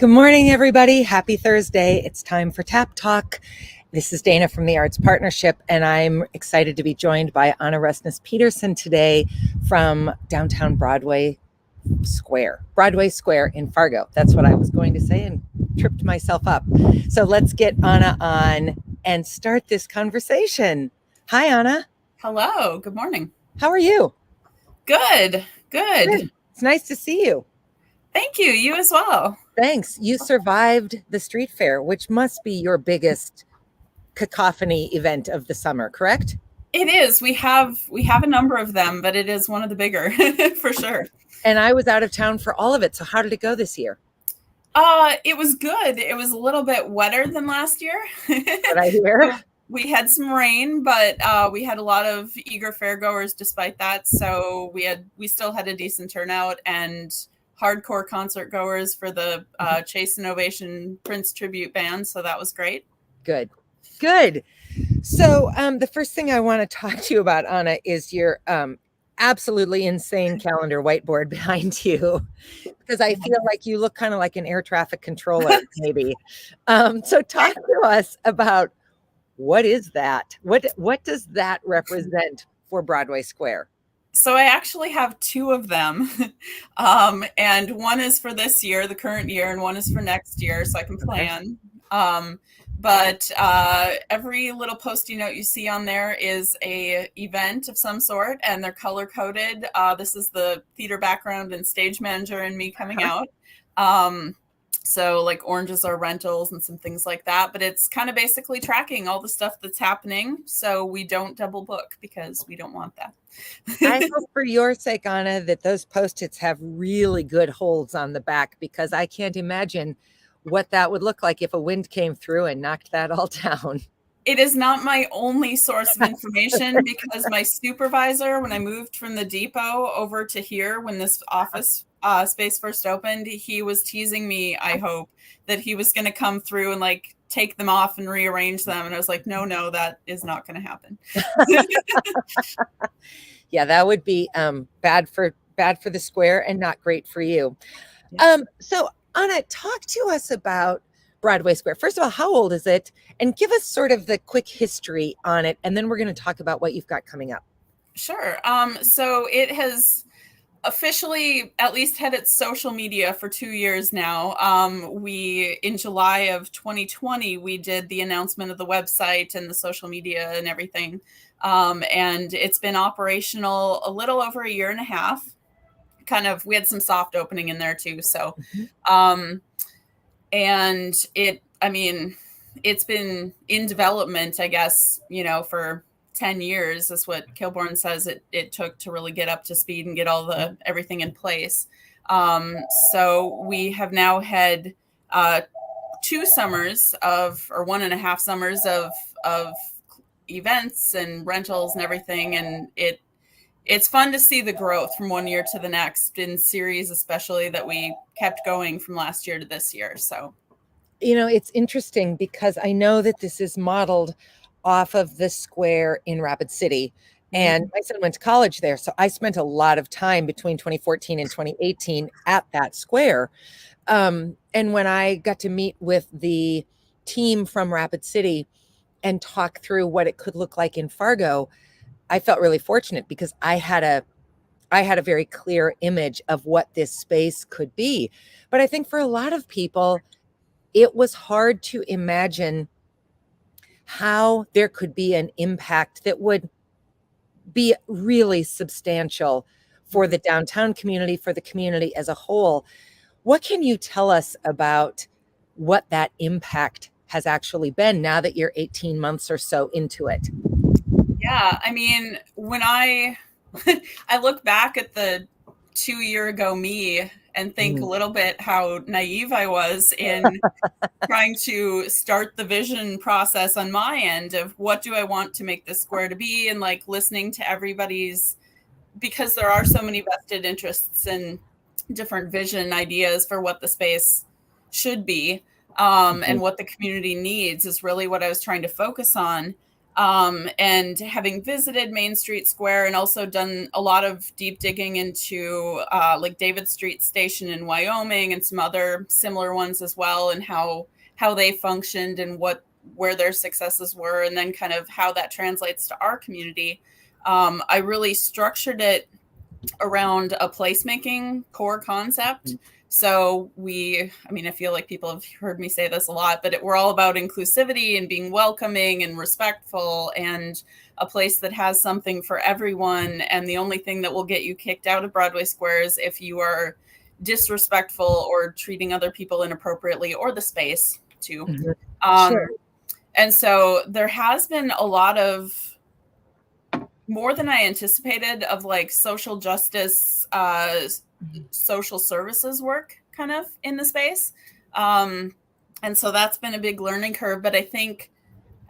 Good morning, everybody. Happy Thursday. It's time for Tap Talk. This is Dana from the Arts Partnership, and I'm excited to be joined by Anna Rusness-Petersen today from downtown Broadway Square in Fargo. That's what I was going to say and tripped myself up. So let's get Anna on and start this conversation. Hi, Anna. Hello. Good morning. How are you? Good. It's nice to see you. Thank you. You as well. Thanks. You survived the street fair, which must be your biggest cacophony event of the summer, correct? It is. We have a number of them, but it is one of the bigger for sure. And I was out of town for all of it. So how did it go this year? It was good. It was a little bit wetter than last year. What I hear. We had some rain, but we had a lot of eager fairgoers despite that. So we still had a decent turnout and hardcore concert goers for the Chase and Ovation Prince tribute band. So that was great. Good. So the first thing I want to talk to you about, Anna, is your absolutely insane calendar whiteboard behind you, because I feel like you look kind of like an air traffic controller, maybe. So talk to us about what is that? What does that represent for Broadway Square? So I actually have two of them. And one is for this year, the current year, and one is for next year, so I can plan. But every little Post-it note you see on there is a event of some sort, and they're color coded. This is the theater background and stage manager and me coming out. So like oranges are rentals and some things like that, but it's kind of basically tracking all the stuff that's happening so we don't double book, because we don't want that. I hope for your sake, Anna, that those Post-its have really good holds on the back, because I can't imagine what that would look like if a wind came through and knocked that all down. It is not my only source of information, because my supervisor, when I moved from the depot over to here, when this office space first opened, he was teasing me, I hope, that he was going to come through and like take them off and rearrange them. And I was like, no, that is not going to happen. Yeah, that would be bad for the square and not great for you. Yes. So Anna, talk to us about Broadway Square. First of all, how old is it? And give us sort of the quick history on it. And then we're going to talk about what you've got coming up. Sure. So it has officially at least had its social media for 2 years now. In July of 2020, we did the announcement of the website and the social media and everything. And it's been operational a little over a year and a half. We had some soft opening in there too. So, and it's been in development, I guess, for 10 years is what Kilborn says it took to really get up to speed and get everything in place. So we have now had 2 summers or 1.5 summers of events and rentals and everything. And it's fun to see the growth from one year to the next in series, especially that we kept going from last year to this year. So, it's interesting because I know that this is modeled off of the square in Rapid City. And my son went to college there. So I spent a lot of time between 2014 and 2018 at that square. And when I got to meet with the team from Rapid City and talk through what it could look like in Fargo, I felt really fortunate because I had a very clear image of what this space could be. But I think for a lot of people, it was hard to imagine how there could be an impact that would be really substantial for the downtown community, for the community as a whole. What can you tell us about what that impact has actually been now that you're 18 months or so into it? Yeah, when I look back at the 2-year ago me and think a little bit how naive I was in trying to start the vision process on my end of what do I want to make this square to be, and like listening to everybody's, because there are so many vested interests and different vision ideas for what the space should be, and what the community needs is really what I was trying to focus on. And having visited Main Street Square and also done a lot of deep digging into like David Street Station in Wyoming and some other similar ones as well, and how they functioned and where their successes were, and then kind of how that translates to our community. I really structured it around a placemaking core concept. So I feel like people have heard me say this a lot, but we're all about inclusivity and being welcoming and respectful, and a place that has something for everyone. And the only thing that will get you kicked out of Broadway Square is if you are disrespectful or treating other people inappropriately, or the space too. Sure. And so there has been a lot of, more than I anticipated, of like social justice, social services work kind of in the space. And so that's been a big learning curve. But I think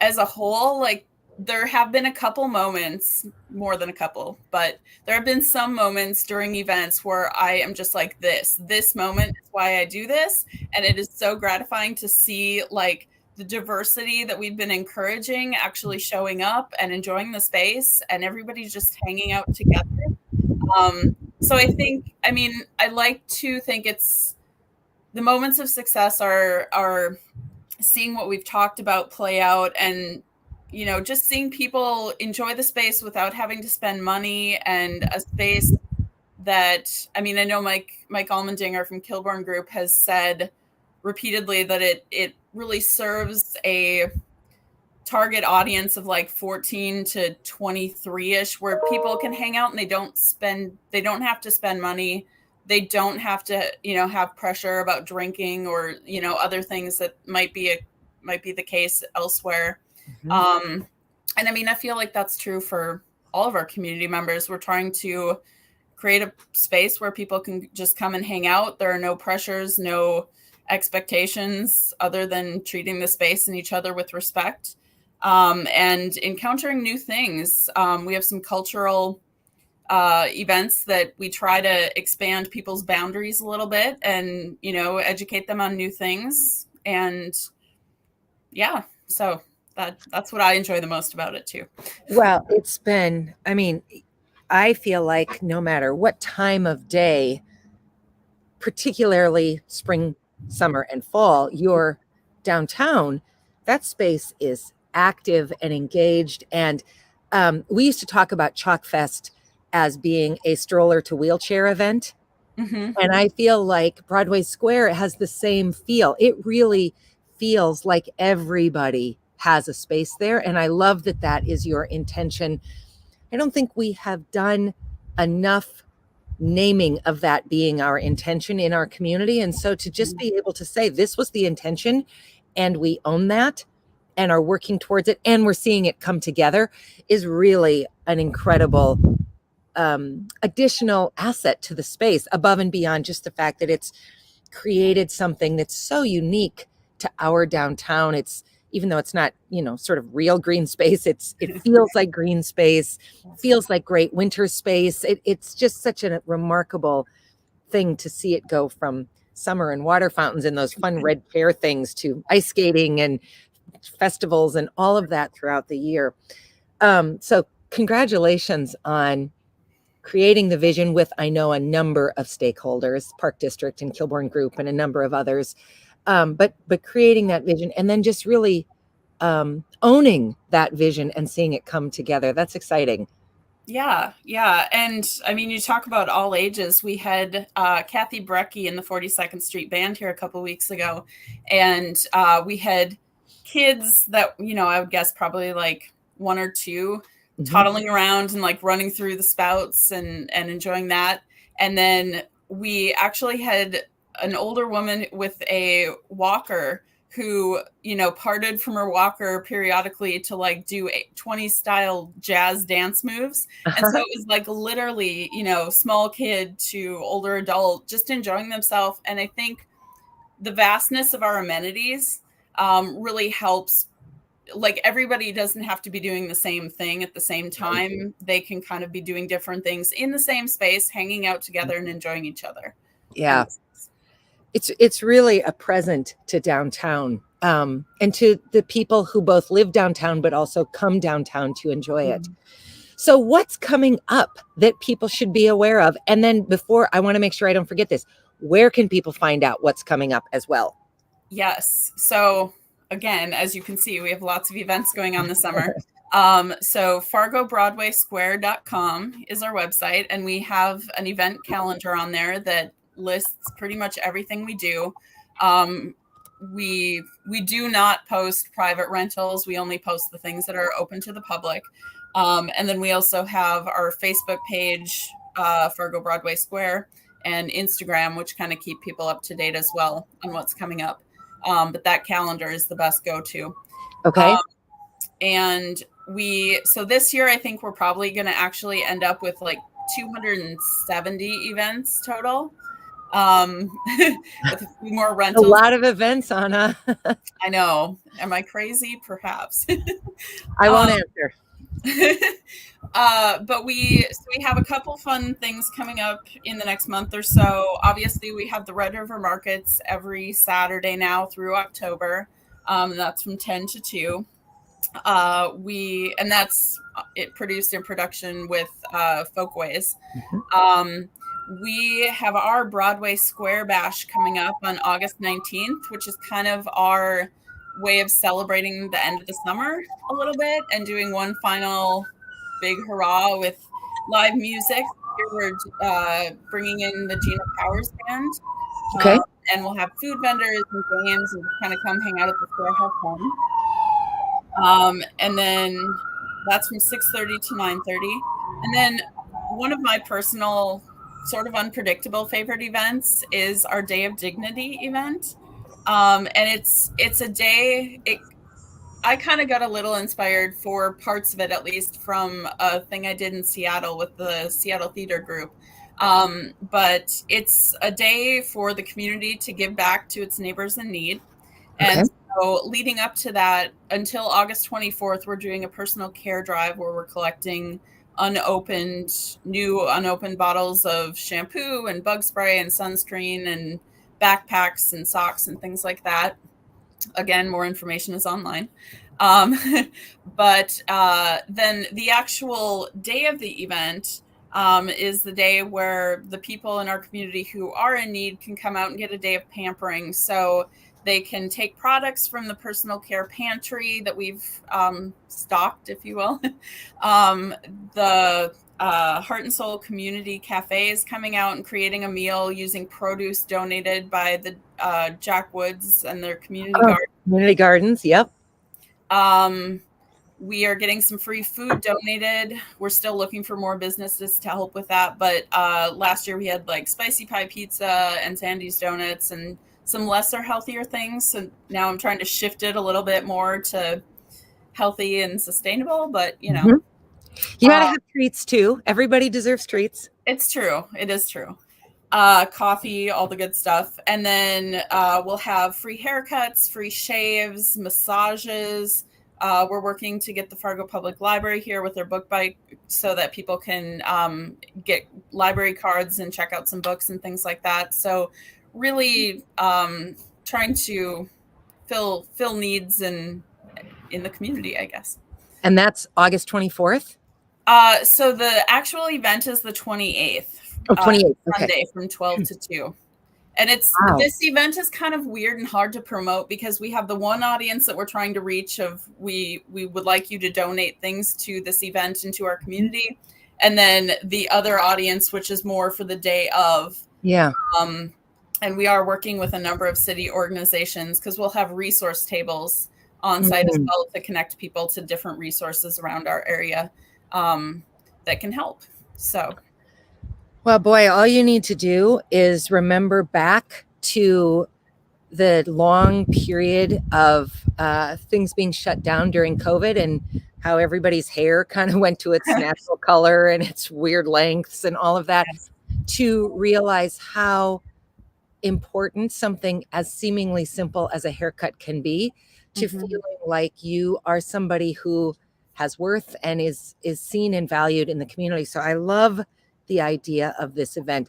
as a whole, like, there have been a couple moments, more than a couple, but there have been some moments during events where I am just like, this moment is why I do this. And it is so gratifying to see like the diversity that we've been encouraging actually showing up and enjoying the space, and everybody's just hanging out together. So I think, I like to think it's the moments of success are seeing what we've talked about play out, and just seeing people enjoy the space without having to spend money, and a space that, I know Mike Allmendinger from Kilbourne Group has said repeatedly that it really serves a target audience of like 14 to 23-ish, where people can hang out and they don't have to spend money. They don't have to, have pressure about drinking or, other things that might be the case elsewhere. And I feel like that's true for all of our community members. We're trying to create a space where people can just come and hang out. There are no pressures, no expectations other than treating the space and each other with respect, and encountering new things. We have some cultural events that we try to expand people's boundaries a little bit, and educate them on new things. And yeah, so that's what I enjoy the most about it too. Well, it's been, I feel like no matter what time of day, particularly spring, summer, and fall, you're downtown, that space is active and engaged. And we used to talk about Chalk Fest as being a stroller to wheelchair event. Mm-hmm. And I feel like Broadway Square has the same feel. It really feels like everybody has a space there. And I love that that is your intention. I don't think we have done enough naming of that being our intention in our community. And so to just be able to say this was the intention, and we own that and are working towards it, and we're seeing it come together, is really an incredible additional asset to the space, above and beyond just the fact that it's created something that's so unique to our downtown. It's, even though it's not, sort of real green space, it feels like green space, feels like great winter space. It's just such a remarkable thing to see it go from summer and water fountains and those fun red chair things to ice skating and festivals and all of that throughout the year. So congratulations on creating the vision with, I know, a number of stakeholders, Park District and Kilbourne Group and a number of others, but creating that vision and then just really owning that vision and seeing it come together. That's exciting. Yeah. And you talk about all ages. We had Kathy Brecky in the 42nd Street Band here a couple of weeks ago, and we had kids that, I would guess probably like 1 or 2, toddling around and like running through the spouts and enjoying that. And then we actually had an older woman with a walker who, parted from her walker periodically to like do 20s style jazz dance moves. And so it was like literally, small kid to older adult just enjoying themselves. And I think the vastness of our amenities really helps. Like, everybody doesn't have to be doing the same thing at the same time. They can kind of be doing different things in the same space, hanging out together and enjoying each other. Yeah. It's really a present to downtown and to the people who both live downtown but also come downtown to enjoy it. Mm-hmm. So what's coming up that people should be aware of? And then before, I want to make sure I don't forget this, where can people find out what's coming up as well? Yes. So again, as you can see, we have lots of events going on this summer. So FargoBroadwaySquare.com is our website, and we have an event calendar on there that lists pretty much everything we do. We do not post private rentals. We only post the things that are open to the public. And then we also have our Facebook page, Fargo Broadway Square, and Instagram, which kind of keep people up to date as well on what's coming up. But that calendar is the best go-to. Okay. And so this year, I think we're probably going to actually end up with like 270 events total. With a few more rentals. A lot of events, Anna. I know. Am I crazy? Perhaps. I won't answer. But we have a couple fun things coming up in the next month or so. Obviously, we have the Red River Markets every Saturday now through October. That's from 10 to 2. And that's it produced in production with Folkways. Mm-hmm. We have our Broadway Square Bash coming up on August 19th, which is kind of our way of celebrating the end of the summer a little bit and doing one final big hurrah with live music. Here we're bringing in the Gina Powers Band. Okay. And we'll have food vendors and games and kind of come hang out at the square, have fun. And then that's from 6:30 to 9:30. And then one of my personal sort of unpredictable favorite events is our Day of Dignity event. And it's a day, I kind of got a little inspired for parts of it, at least from a thing I did in Seattle with the Seattle Theater Group. But it's a day for the community to give back to its neighbors in need. Okay. And so leading up to that, until August 24th, we're doing a personal care drive where we're collecting new unopened bottles of shampoo and bug spray and sunscreen and backpacks and socks and things like that. Again, more information is online. But then the actual day of the event is the day where the people in our community who are in need can come out and get a day of pampering. So they can take products from the personal care pantry that we've stocked, if you will. The Heart and Soul Community Cafe is coming out and creating a meal using produce donated by the Jack Woods and their community gardens. Community gardens, yep. We are getting some free food donated. We're still looking for more businesses to help with that. But last year we had like spicy pie pizza and Sandy's donuts and some lesser healthier things. So now I'm trying to shift it a little bit more to healthy and sustainable, but you know. Mm-hmm. You gotta have treats too. Everybody deserves treats. It's true. It is true. Coffee, all the good stuff. And then we'll have free haircuts, free shaves, massages. We're working to get the Fargo Public Library here with their book bike so that people can get library cards and check out some books and things like that. So really trying to fill needs in the community, I guess. And that's August 24th? So the actual event is the 28th. Oh, 28th. Sunday from 12 to 2. And this event is kind of weird and hard to promote because we have the one audience that we're trying to reach of we would like you to donate things to this event and to our community. And then the other audience, which is more for the day of. Yeah. And we are working with a number of city organizations because we'll have resource tables on site as well to connect people to different resources around our area that can help. So. Well, boy, all you need to do is remember back to the long period of things being shut down during COVID and how everybody's hair kind of went to its natural color and its weird lengths and all of that, to realize how important something as seemingly simple as a haircut can be to feeling like you are somebody who has worth and is seen and valued in the community. So I love the idea of this event.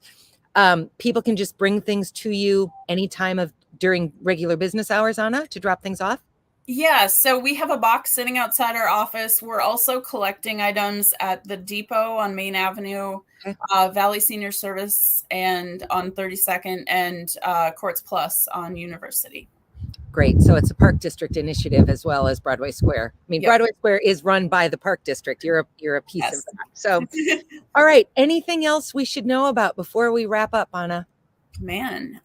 People can just bring things to you any time of during regular business hours, Anna, to drop things off? Yeah, so we have a box sitting outside our office. We're also collecting items at the depot on Main Avenue, Okay. Valley Senior Service, and on 32nd, and Courts Plus on University. Great. So it's a Park District initiative as well as Broadway Square. I mean, Yep. Broadway Square is run by the Park District. You're a piece Yes. of that. So, all right. Anything else we should know about before we wrap up, Anna? Man,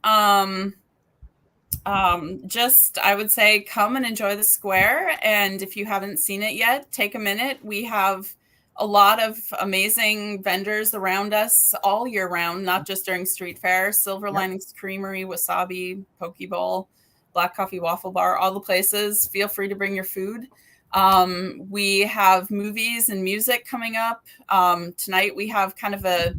just I would say come and enjoy the square, and if you haven't seen it yet, take a minute. We have a lot of amazing vendors around us all year round, not just during street fair. Silver Linings Creamery, Wasabi, Poke Bowl, Black Coffee Waffle Bar, all the places. Feel free to bring your food. We have movies and music coming up. Tonight we have kind of a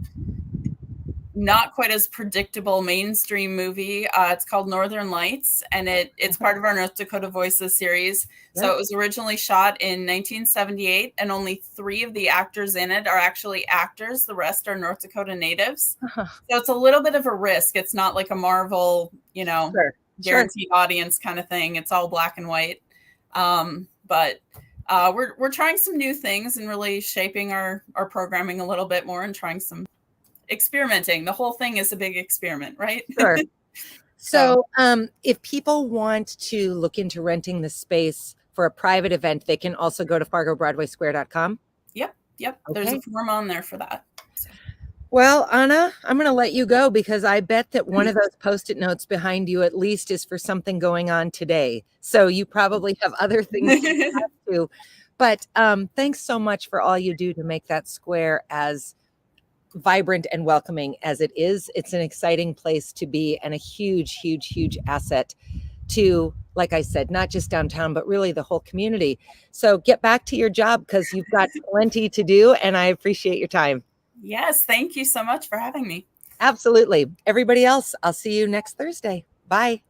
not quite as predictable mainstream movie. It's called Northern Lights, and it's part of our North Dakota Voices series. Yep. So it was originally shot in 1978, and only 3 of the actors in it are actually actors. The rest are North Dakota natives. So it's a little bit of a risk. It's not like a Marvel, guaranteed audience kind of thing. It's all black and white. But we're trying some new things and really shaping our programming a little bit more and trying some experimenting. The whole thing is a big experiment, right? Sure. So if people want to look into renting the space for a private event, they can also go to fargobroadwaysquare.com. Yep. Okay. There's a form on there for that. So. Well, Anna, I'm going to let you go because I bet that one of those Post-it notes behind you at least is for something going on today. So you probably have other things to have to. But thanks so much for all you do to make that square as vibrant and welcoming as it is. It's an exciting place to be and a huge asset to, like I said, not just downtown, but really the whole community. So get back to your job because you've got plenty to do, and I appreciate your time. Yes, thank you so much for having me. Absolutely. Everybody else, I'll see you next Thursday. Bye.